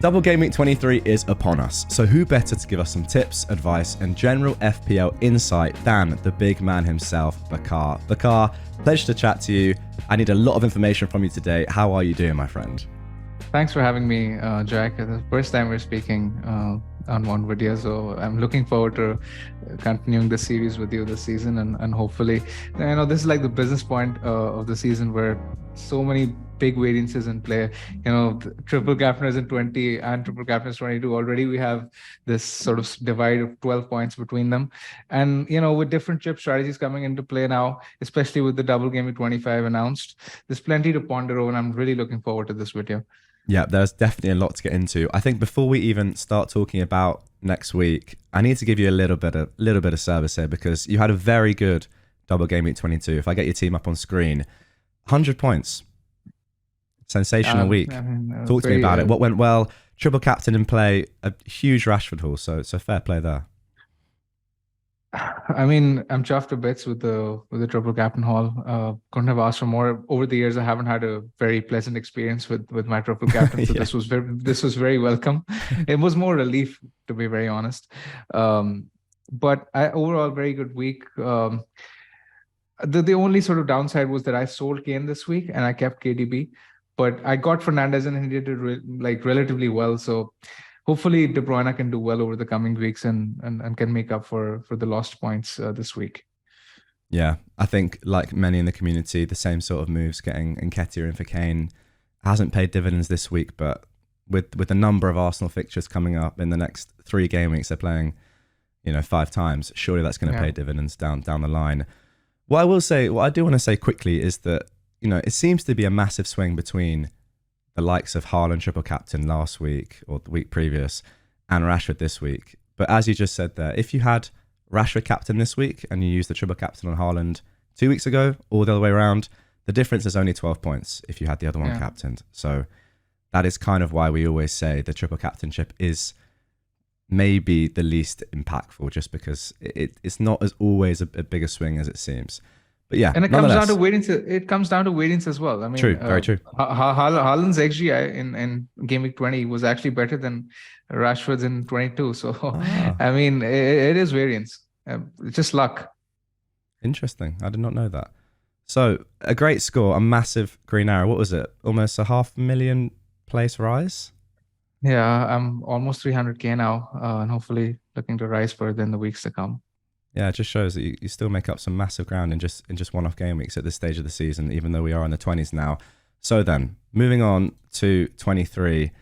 Double Game Week 23 is upon us, so who better to give us some tips, advice, and general FPL insight than the big man himself, Bakar. Bakar, pleasure to chat to you. I need a lot of information from you today. How are you doing, my friend? Thanks for having me, Jack. It's the first time we're speaking on one video, so I'm looking forward to continuing the series with you this season, and hopefully, this is like the business point of the season where so many big variances in play. Triple captainers in 20 and triple captainers 22. Already we have this sort of divide of 12 points between them, and with different chip strategies coming into play now, especially with the double game of 25 announced, there's plenty to ponder over, and I'm really looking forward to this video. Yeah, there's definitely a lot to get into. I think before we even start talking about next week, I need to give you a little bit of service here, because you had a very good double game week 22. If I get your team up on screen, 100 points. Sensational week. Talk to me about it. What went well? Triple captain in play, a huge Rashford haul, so fair play there. I mean, I'm chuffed to bits with the triple captain haul. Couldn't have asked for more. Over the years, I haven't had a very pleasant experience with my triple captain, so yeah. This was very welcome. It was more relief, to be very honest. But overall, very good week. The only sort of downside was that I sold Kane this week and I kept KDB, but I got Fernandes and he did relatively well. So hopefully De Bruyne can do well over the coming weeks and can make up for the lost points this week. Yeah, I think like many in the community, the same sort of moves, getting Nketiah in for Kane, hasn't paid dividends this week, but with a number of Arsenal fixtures coming up in the next 3 game weeks, they're playing 5 times. Surely that's going to pay dividends down the line. What I do want to say quickly is that it seems to be a massive swing between the likes of Haaland triple captain last week or the week previous and Rashford this week. But as you just said there, if you had Rashford captain this week and you used the triple captain on Haaland 2 weeks ago or the other way around, the difference is only 12 points if you had the other one captained. So that is kind of why we always say the triple captainship is maybe the least impactful, just because it's not as always a bigger swing as it seems. But yeah, and it comes down to weightings. It comes down to weightings as well. I mean, true, very true. Haaland's XG in game week 20 was actually better than Rashford's in 22. So I mean, it is variance. It's just luck. Interesting. I did not know that. So a great score, a massive green arrow. What was it? Almost a 500,000 place rise. Yeah, I'm almost 300k now, and hopefully looking to rise further in the weeks to come. Yeah, it just shows that you still make up some massive ground in just one-off game weeks at this stage of the season, even though we are in the 20s now. So then, moving on to 23.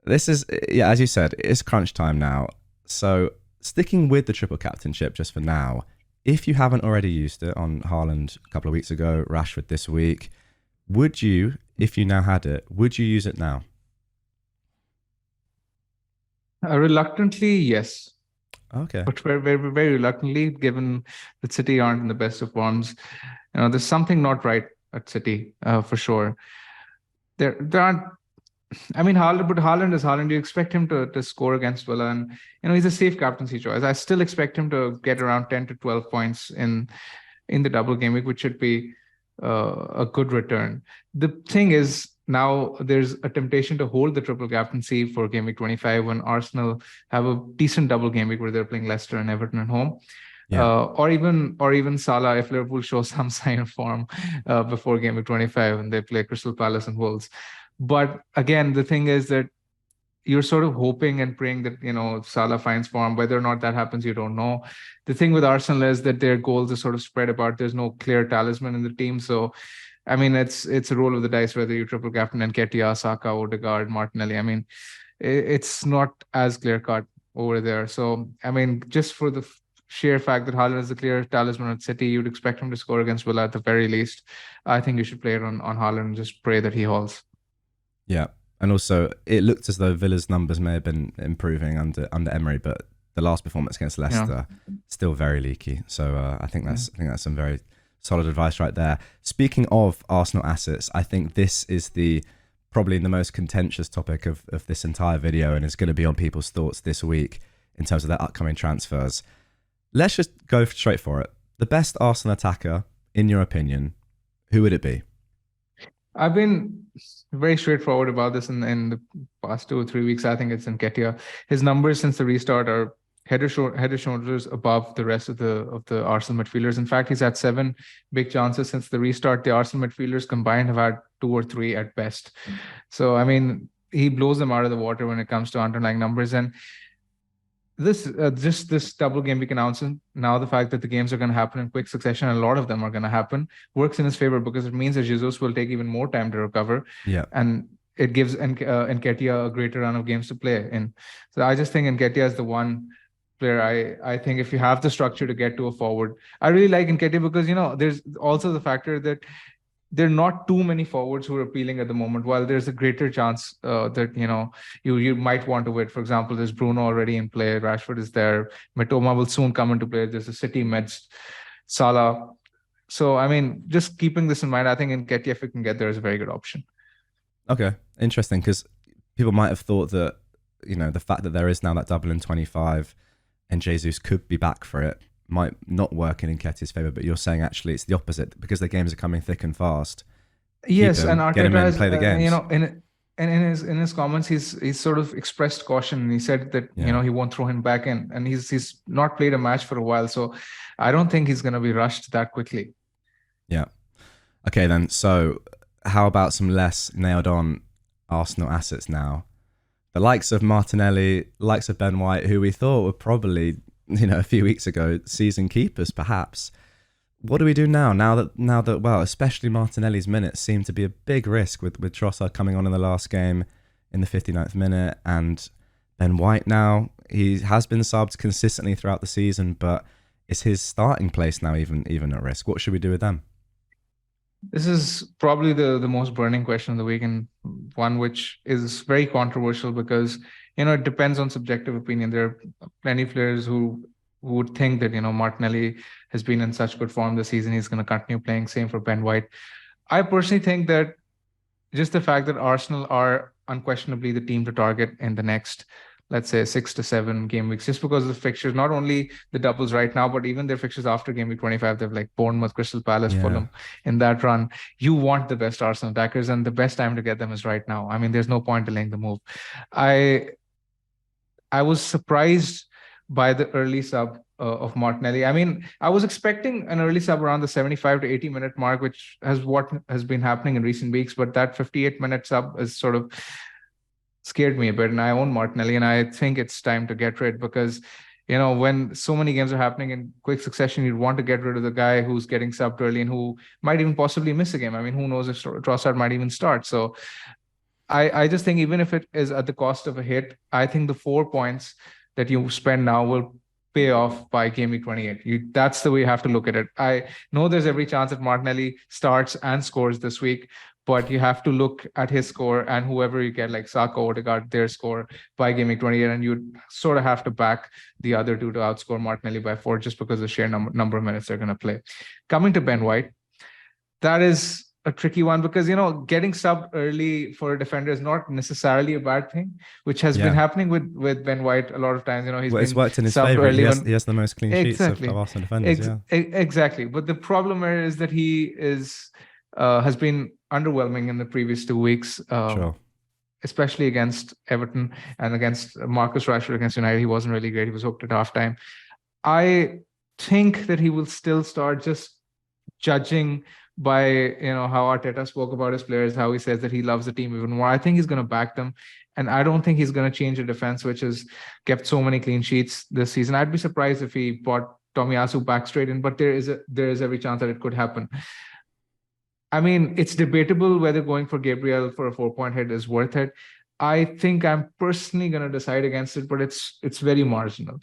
This is, as you said, it's crunch time now. So sticking with the triple captainship just for now, if you haven't already used it on Haaland a couple of weeks ago, Rashford this week, would you, if you now had it, would you use it now? Reluctantly, yes. Okay. But very, very, very reluctantly, given that City aren't in the best of forms. There's something not right at City, for sure. There aren't. I mean, Haaland is Haaland. You expect him to score against Villa, and he's a safe captaincy choice. I still expect him to get around 10 to 12 points in the double game week, which should be a good return. The thing is, now there's a temptation to hold the triple captaincy for game week 25 when Arsenal have a decent double game week where they're playing Leicester and Everton at home. Yeah. Or even Salah if Liverpool show some sign of form before game week 25 and they play Crystal Palace and Wolves. But again, the thing is that you're sort of hoping and praying that Salah finds form. Whether or not that happens, you don't know. The thing with Arsenal is that their goals are sort of spread apart. There's no clear talisman in the team, so I mean, it's a roll of the dice whether you triple captain Nketiah, Saka, Odegaard, Martinelli. I mean, it's not as clear cut over there. So, I mean, just for the sheer fact that Haaland is the clear talisman at City, you'd expect him to score against Villa at the very least. I think you should play it on Haaland and just pray that he hauls. Yeah, and also it looked as though Villa's numbers may have been improving under Emery, but the last performance against Leicester still very leaky. So I think that's some very solid advice right there. Speaking of Arsenal assets, I think this is probably the most contentious topic of this entire video, and is going to be on people's thoughts this week in terms of their upcoming transfers. Let's just go straight for it. The best Arsenal attacker, in your opinion, who would it be? I've been very straightforward about this in the past 2 or 3 weeks. I think it's Nketiah. His numbers since the restart are head and shoulders above the rest of the Arsenal midfielders. In fact, he's had 7 big chances since the restart. The Arsenal midfielders combined have had 2 or 3 at best. So I mean, he blows them out of the water when it comes to underlying numbers. And just this double game week announcement, now the fact that the games are going to happen in quick succession, and a lot of them are going to happen, works in his favor, because it means that Jesus will take even more time to recover. Yeah. And it gives Nketiah a greater run of games to play in. So I just think Nketiah is the one player I think, if you have the structure to get to a forward. I really like Nketiah because, there's also the factor that there are not too many forwards who are appealing at the moment. While there's a greater chance that you might want to wait. For example, there's Bruno already in play. Rashford is there. Mitoma will soon come into play. There's a City midst, Salah. So I mean, just keeping this in mind, I think Nketiah, if we can get there, is a very good option. Okay, interesting, because people might have thought that the fact that there is now that double in 25 and Jesus could be back for it might not work in Nketiah's favour, but you're saying actually it's the opposite, because the games are coming thick and fast. Yes, and get him Arteta in, play the games. In his comments, he's sort of expressed caution. He said that he won't throw him back in, and he's not played a match for a while, so I don't think he's going to be rushed that quickly. Yeah. Okay then. So how about some less nailed on Arsenal assets now? The likes of Martinelli, likes of Ben White, who we thought were probably a few weeks ago season keepers, perhaps. What do we do now? Now that well, especially Martinelli's minutes seem to be a big risk with Trossard coming on in the last game in the 59th minute, and Ben White now, he has been subbed consistently throughout the season, but is his starting place now even at risk? What should we do with them? This is probably the most burning question of the week, and one which is very controversial because it depends on subjective opinion. There are plenty of players who would think that Martinelli has been in such good form this season, he's going to continue playing. Same for Ben White. I personally think that just the fact that Arsenal are unquestionably the team to target in the next, let's say, 6 to 7 game weeks, just because of the fixtures, not only the doubles right now, but even their fixtures after game week 25, they've like Bournemouth, Crystal Palace, Fulham in that run. You want the best Arsenal attackers, and the best time to get them is right now. I mean, there's no point delaying the move. I was surprised by the early sub of Martinelli. I mean, I was expecting an early sub around the 75 to 80 minute mark, which has been happening in recent weeks, but that 58-minute sub is sort of scared me a bit. And I own Martinelli, and I think it's time to get rid, because when so many games are happening in quick succession, you'd want to get rid of the guy who's getting subbed early and who might even possibly miss a game. I mean, who knows if Trossard might even start. So I just think, even if it is at the cost of a hit, I think the 4 points that you spend now will pay off by game week 28. That's the way you have to look at it. I know there's every chance that Martinelli starts and scores this week, but you have to look at his score and whoever you get, like Saka, Odegaard, their score by game week 28, and you sort of have to back the other two to outscore Martinelli by 4, just because of the sheer number of minutes they're going to play. Coming to Ben White, that is a tricky one, because getting subbed early for a defender is not necessarily a bad thing, which has been happening with Ben White a lot of times. It's worked in his favor. He has the most clean sheets of Arsenal defenders. Exactly. But the problem is that he has been underwhelming in the previous 2 weeks, especially against Everton and against Marcus Rashford against United. He wasn't really great. He was hooked at halftime. I think that he will still start, just judging by how Arteta spoke about his players, how he says that he loves the team even more. I think he's going to back them, and I don't think he's going to change the defense, which has kept so many clean sheets this season. I'd be surprised if he brought Tomiyasu back straight in, but there is every chance that it could happen. I mean, it's debatable whether going for Gabriel for a 4-point hit is worth it. I think I'm personally going to decide against it, but it's very marginal.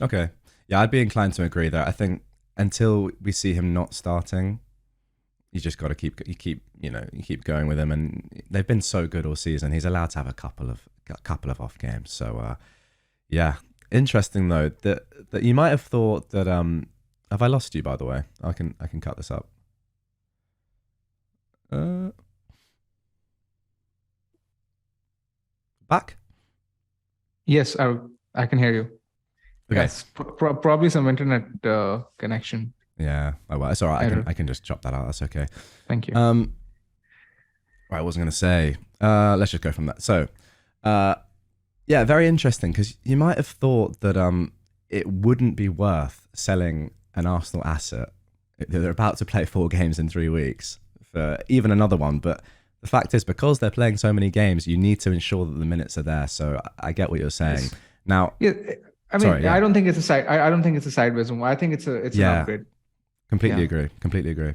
Okay. Yeah, I'd be inclined to agree there. I think until we see him not starting, you just got to keep going with him, and they've been so good all season. He's allowed to have a couple of off games. So yeah, interesting though that you might have thought that have I lost you, by the way? I can cut this up. Back? Yes, I can hear you. Okay. Yes, probably some internet connection. Yeah. Oh well, it's all right. I can just chop that out. That's okay. Thank you. Right, I wasn't going to say. Let's just go from that. So, uh, yeah, very interesting because you might have thought that it wouldn't be worth selling an Arsenal asset. They're about to play 4 games in 3 weeks for even another one, but the fact is because they're playing so many games, you need to ensure that the minutes are there. So I get what you're saying. Yes. Now, Yeah, I mean, sorry, yeah, I don't think it's a side. I don't think it's a sideways move. I think it's an yeah, upgrade. completely Yeah. agree, completely agree.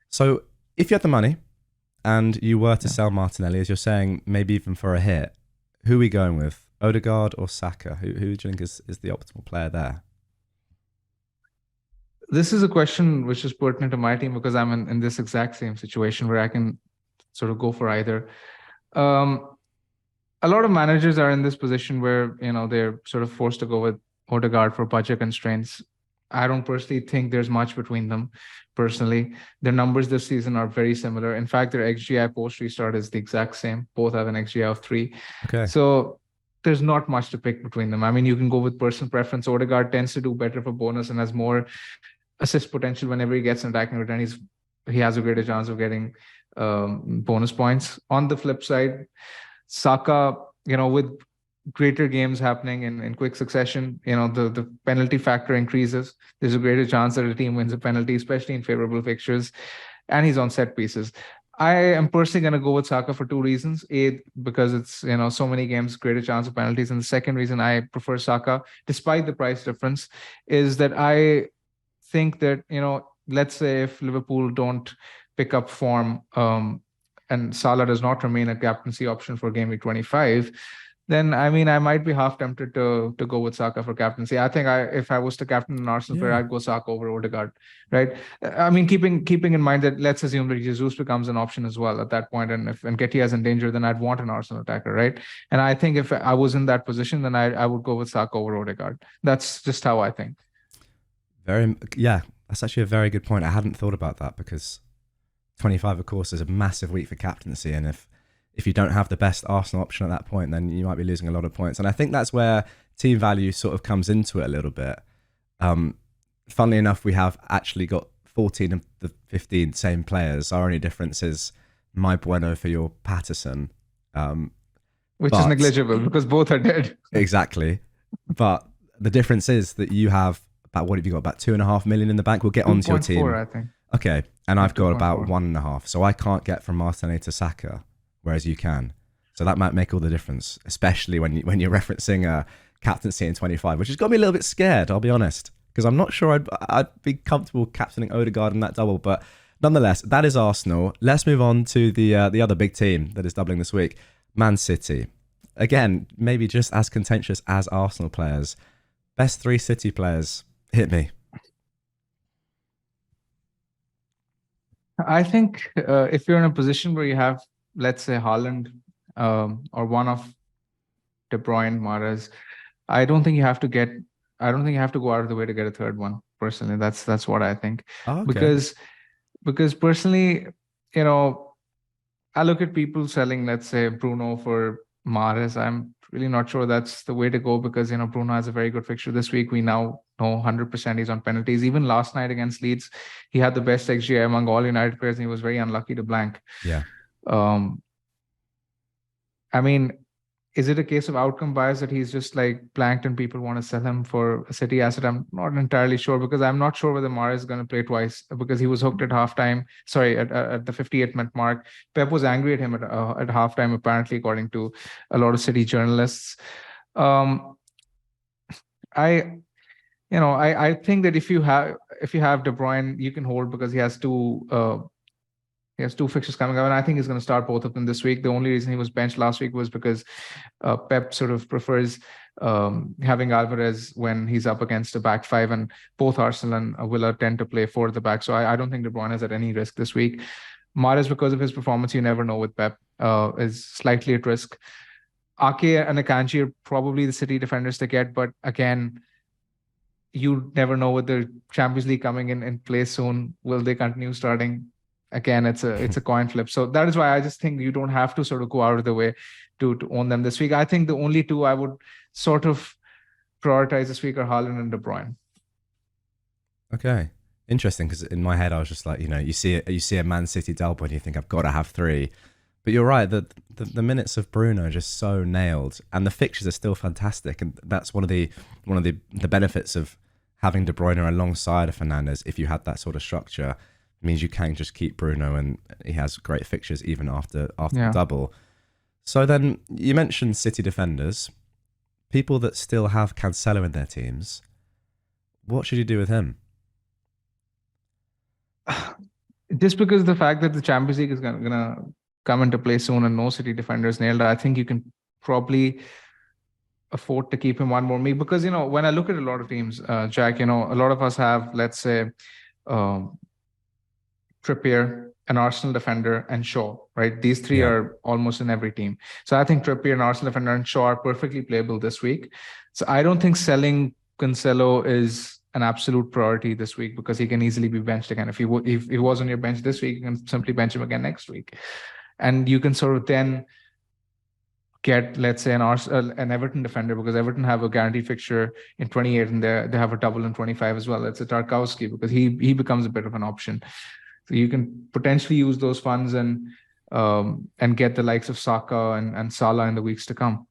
So if you had the money and you were to Yeah. sell Martinelli, as you're saying, maybe even for a hit, who are we going with? Odegaard or Saka? Who do you think is the optimal player there? This is a question which is pertinent to my team because I'm in this exact same situation where I can sort of go for either. Um, a lot of managers are in this position where they're sort of forced to go with Odegaard for budget constraints. I don't personally think there's much between them. Personally, their numbers this season are very similar. In fact, their XGI post restart is the exact same. Both have an XGI of 3. Okay. So there's not much to pick between them. I mean, you can go with personal preference. Odegaard tends to do better for bonus and has more assist potential whenever he gets an attacking return. He has a greater chance of getting bonus points. On the flip side, Saka, with greater games happening in quick succession, the penalty factor increases. There's a greater chance that a team wins a penalty, especially in favorable fixtures, and he's on set pieces. I am personally going to go with Saka for 2 reasons. A, because it's so many games, greater chance of penalties, and the second reason I prefer Saka, despite the price difference, is that I think that let's say if Liverpool don't pick up form, and Salah does not remain a captaincy option for game week 25, then I mean I might be half tempted to go with Saka for captaincy. I think if I was to captain an Arsenal player, Yeah. I'd go Saka over Odegaard, right? I mean keeping in mind that let's assume that Jesus becomes an option as well at that point, and if Nketiah is in danger, then I'd want an Arsenal attacker, right? And I think if I was in that position, then I would go with Saka over Odegaard. That's just how I think. Yeah, that's actually a very good point. I hadn't thought about that because 25, of course, is a massive week for captaincy, and if you don't have the best Arsenal option at that point, then you might be losing a lot of points. And I think that's where team value sort of comes into it a little bit. Funnily enough, we have actually got 14 of the 15 same players. Our only difference is my Bueno for your Patterson. Which is But- negligible because both are dead. Exactly. But the difference is that you have about, what have you got? About 2.5 million in the bank. We'll get onto your 2.4, team. I think. Okay. And I've got about 2.4. 1.5. So I can't get from Martinelli to Saka, whereas you can. So that might make all the difference, especially when you're referencing captaincy in 25, which has got me a little bit scared, I'll be honest, because I'm not sure I'd be comfortable captaining Odegaard in that double. But nonetheless, that is Arsenal. Let's move on to the other big team that is doubling this week, Man City. Again, maybe just as contentious as Arsenal players. Best 3 City players. Hit me. I think if you're in a position where you have, let's say, Haaland or one of De Bruyne, Mahrez, I don't think you have to go out of the way to get a third one. Personally, that's what I think. Oh, okay. Because personally, I look at people selling, let's say, Bruno for Mahrez. I'm really not sure that's the way to go because Bruno has a very good fixture this week. We now know 100% he's on penalties. Even last night against Leeds, he had the best XGI among all United players, and he was very unlucky to blank. Yeah. I mean, is it a case of outcome bias that he's just like blanked and people want to sell him for a City asset? I'm not entirely sure because I'm not sure whether Mahrez is going to play twice because he was hooked at halftime. Sorry, at the 58-minute mark. Pep was angry at him at halftime, apparently, according to a lot of City journalists. I think that if you have De Bruyne, you can hold because he has two fixtures coming up, and I think he's going to start both of them this week. The only reason he was benched last week was because Pep sort of prefers having Alvarez when he's up against a back 5, and both Arsenal and Villa tend to play 4 at the back. So I don't think De Bruyne is at any risk this week. Mahrez, because of his performance, you never know with Pep, is slightly at risk. Ake and Akanji are probably the City defenders to get, but again, you never know with the Champions League coming in place soon. Will they continue starting? Again, it's a coin flip. So that is why I just think you don't have to sort of go out of the way to own them this week. I think the only 2 I would sort of prioritize this week are Haaland and De Bruyne. Okay. Interesting, because in my head I was just like, you see a Man City double and you think I've got to have 3. But you're right that the minutes of Bruno are just so nailed, and the fixtures are still fantastic, and that's one of the benefits of having De Bruyne alongside of Fernandes. If you had that sort of structure, it means you can just keep Bruno, and he has great fixtures even after the double. So then you mentioned City defenders, people that still have Cancelo in their teams. What should you do with him? Just because of the fact that the Champions League is gonna come into play soon and no City defenders nailed, I think you can probably afford to keep him one more week, because when I look at a lot of teams, Jack, a lot of us have, let's say, Trippier, an Arsenal defender, and Shaw, right? These three are almost in every team. So I think Trippier, an Arsenal defender, and Shaw are perfectly playable this week. So I don't think selling Cancelo is an absolute priority this week, because he can easily be benched again. If he was on your bench this week, you can simply bench him again next week. And you can sort of then get, let's say, an Everton defender, because Everton have a guaranteed fixture in 28 and they have a double in 25 as well. It's a Tarkowski, because he becomes a bit of an option. So you can potentially use those funds and get the likes of Saka and Salah in the weeks to come.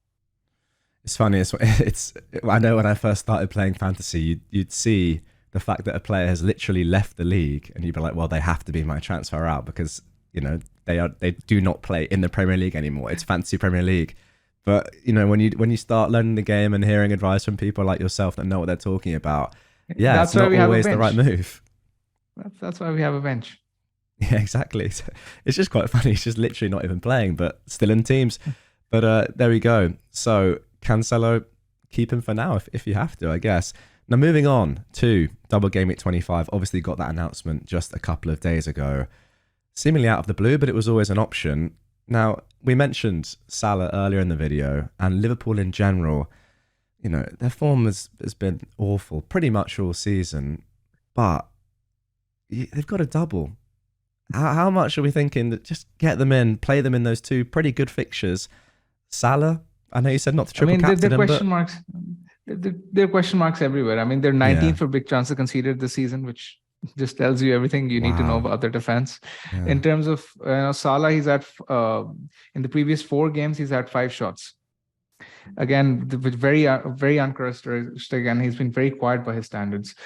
It's funny. It's I know when I first started playing fantasy, you'd see the fact that a player has literally left the league, and you'd be like, well, they have to be my transfer out, because they do not play in the Premier League anymore. It's fantasy Premier League. But when you start learning the game and hearing advice from people like yourself that know what they're talking about, it's not always the right move. That's why we have a bench. Yeah, exactly. It's just quite funny. He's just literally not even playing, but still in teams. But there we go. So Cancelo, keep him for now if you have to, I guess. Now moving on to double game week 25. Obviously got that announcement just a couple of days ago. Seemingly out of the blue, but it was always an option. Now, we mentioned Salah earlier in the video, and Liverpool in general, their form has been awful pretty much all season, but they've got a double. How much are we thinking that just get them in, play them in those two pretty good fixtures? Salah, I know you said not to triple captain him, question marks. There are question marks everywhere. I mean, they're 19th for big chances conceded this season, which just tells you everything you need to know about their defense. Yeah. In terms of Salah, he's at in the previous 4 games, he's had 5 shots. Again, very uncharacteristic, and he's been very quiet by his standards.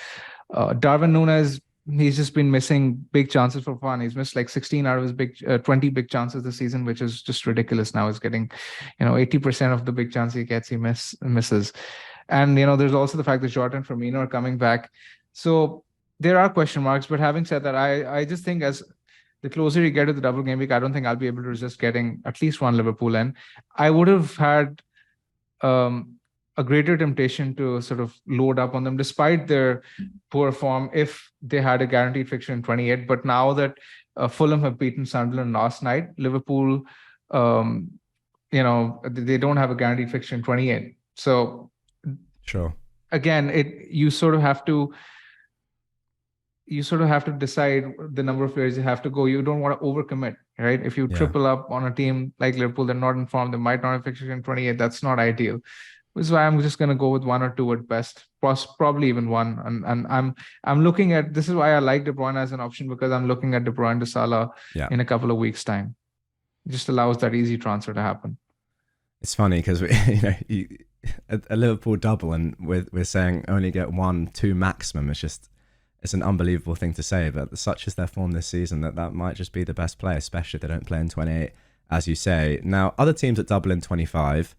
Darwin Núñez, he's just been missing big chances for fun. He's missed like 16 out of his 20 big chances this season, which is just ridiculous. Now he's getting 80% of the big chance he gets, he misses. And there's also the fact that Jota and Firmino are coming back. So there are question marks. But having said that, I just think as the closer you get to the double game week, I don't think I'll be able to resist getting at least one Liverpool in. I would have had a greater temptation to sort of load up on them despite their poor form if they had a guaranteed fixture in 28. But now that Fulham have beaten Sunderland last night, Liverpool, they don't have a guaranteed fixture in 28. So sure, again, you sort of have to decide the number of players you have to go. You don't want to overcommit, right? If you triple up on a team like Liverpool, they're not informed, they might not have fixture in 28. That's not ideal. Which is why I'm just going to go with 1 or 2 at best, probably even 1. And I'm looking at, this is why I like De Bruyne as an option, because I'm looking at De Bruyne to Salah in a couple of weeks' time. It just allows that easy transfer to happen. It's funny because a Liverpool double, and we're saying only get 1, 2 maximum. It's an unbelievable thing to say, but such is their form this season that might just be the best play, especially if they don't play in 28, as you say. Now, other teams that double in 25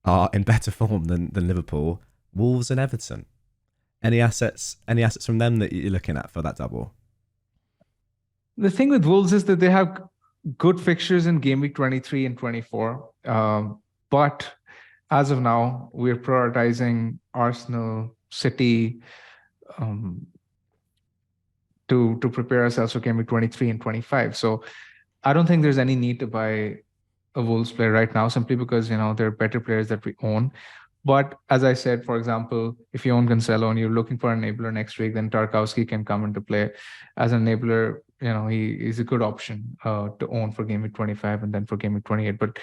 are in better form than Liverpool. Wolves and Everton. Any assets from them that you're looking at for that double? The thing with Wolves is that they have good fixtures in game week 23 and 24. But as of now, we're prioritizing Arsenal, City, to prepare ourselves for game week 23 and 25. So I don't think there's any need to buy a Wolves player right now, simply because there are better players that we own. But as I said, for example, if you own Cancelo and you're looking for an enabler next week, then Tarkowski can come into play as an enabler. He's a good option to own for game week 25 and then for game week 28. But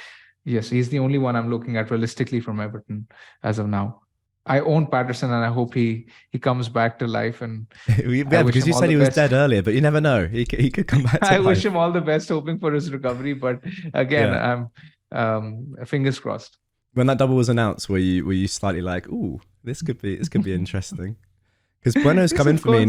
yes, he's the only one I'm looking at realistically from Everton as of now. I own Patterson, and I hope he comes back to life. And Yeah, because you said he was dead earlier, but you never know. He could come back to I life. wish him all the best, hoping for his recovery. But again, Yeah. I'm fingers crossed. When that double was announced, were you slightly like, "Ooh, this could be interesting"? Because Bueno's come Yes, in of for me and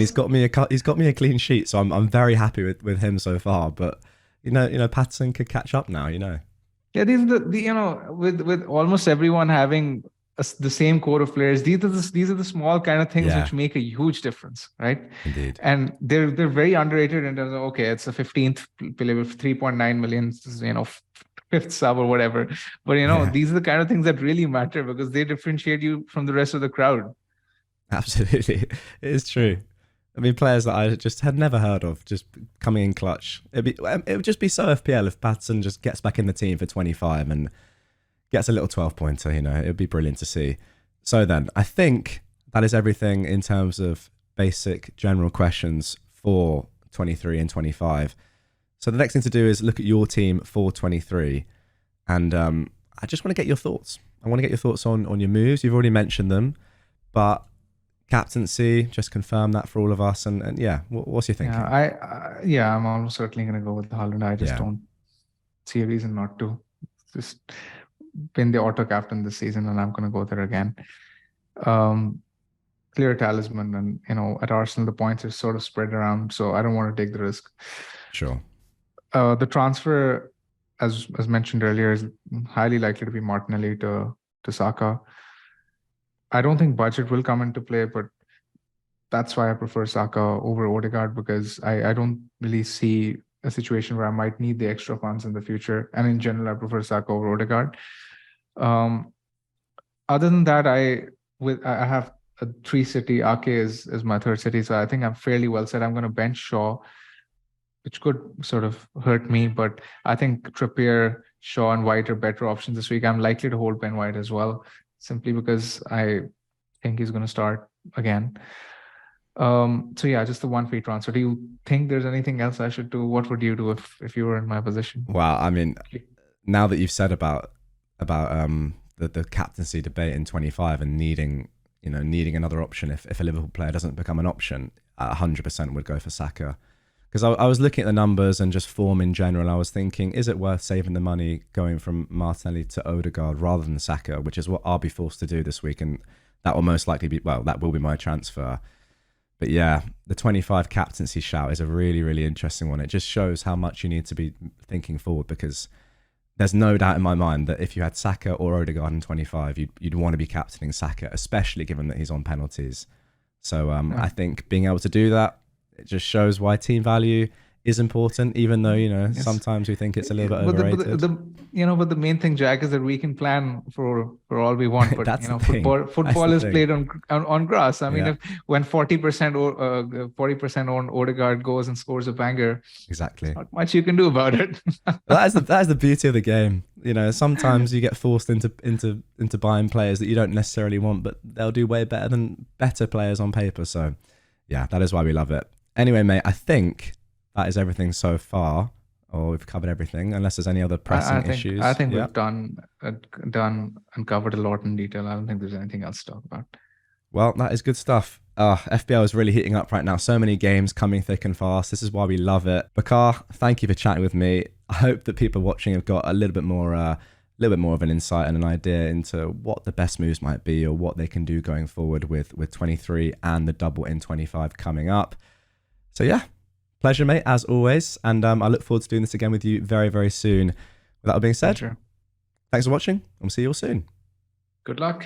course. he's got me a clean sheet, so I'm very happy with him so far. But Patterson could catch up now. Yeah, these are the with almost everyone having the same core of players. These are the small kind of things Yeah, which make a huge difference, right? indeed. And they're very underrated in terms of, okay, it's a 15th player with 3.9 million, fifth sub or whatever. But Yeah, these are the kind of things that really matter because they differentiate you from the rest of the crowd. absolutely, it is true. I mean, players that I just had never heard of just coming in clutch. It would just be so FPL if Patterson just gets back in the team for 25 and gets a little 12 pointer. It would be brilliant to see. So then, I think that is everything in terms of basic general questions for 23 and 25. So the next thing to do is look at your team for 23. And I just want to get your thoughts. I want to get your thoughts on your moves. You've already mentioned them, but captaincy, just confirm that for all of us. And yeah, what's your thinking? Yeah, I'm almost certainly going to go with Haaland. I just Yeah. don't see a reason not to. Just been the auto captain this season, and I'm going to go there again. Clear talisman, and at Arsenal the points are sort of spread around, so I don't want to take the risk. Sure. The transfer, as mentioned earlier, is highly likely to be Martinelli to Saka. I don't think budget will come into play, but that's why I prefer Saka over Odegaard, because I don't really see a situation where I might need the extra funds in the future. And in general, I prefer Saka over Odegaard. Other than that, I have a 3-city. Ake is my third city, so I think I'm fairly well set. I'm going to bench Shaw, which could sort of hurt me, but I think Trippier, Shaw, and White are better options this week. I'm likely to hold Ben White as well, simply because I think he's going to start again. So yeah, just the one free transfer. Do you think there's anything else I should do? What would you do if you were in my position? Wow, I mean, now that you've said about the captaincy debate in 25 and needing another option if a Liverpool player doesn't become an option, I 100% would go for Saka. Because I was looking at the numbers and just form in general. I was thinking, is it worth saving the money going from Martinelli to Odegaard rather than Saka, which is what I'll be forced to do this week, and that will most likely be, well, that will be my transfer. But yeah, the 25 captaincy shout is a really, really interesting one. It just shows how much you need to be thinking forward, because there's no doubt in my mind that if you had Saka or Odegaard in 25, you'd want to be captaining Saka, especially given that he's on penalties. So I think being able to do that, it just shows why team value is important, even though, Yes. sometimes we think it's a little bit overrated. But the main thing, Jack, is that we can plan for all we want. But That's the thing. football is played on grass. I mean, Yeah. when 40% or 40% on Odegaard goes and scores a banger, Exactly. not much you can do about it. that is the beauty of the game. Sometimes you get forced into buying players that you don't necessarily want, but they'll do way better than better players on paper. So yeah, that is why we love it. Anyway, mate, I think that is everything so far, or we've covered everything, unless there's any other pressing issues. I think we've done and covered a lot in detail. I don't think there's anything else to talk about. Well, that is good stuff. FPL is really heating up right now. So many games coming thick and fast. This is why we love it. Bakar, thank you for chatting with me. I hope that people watching have got a little bit more of an insight and an idea into what the best moves might be, or what they can do going forward with 23 and the double in 25 coming up. So yeah, pleasure, mate, as always. And I look forward to doing this again with you very, very soon. With that being said, Thanks for watching. I'll see you all soon. Good luck.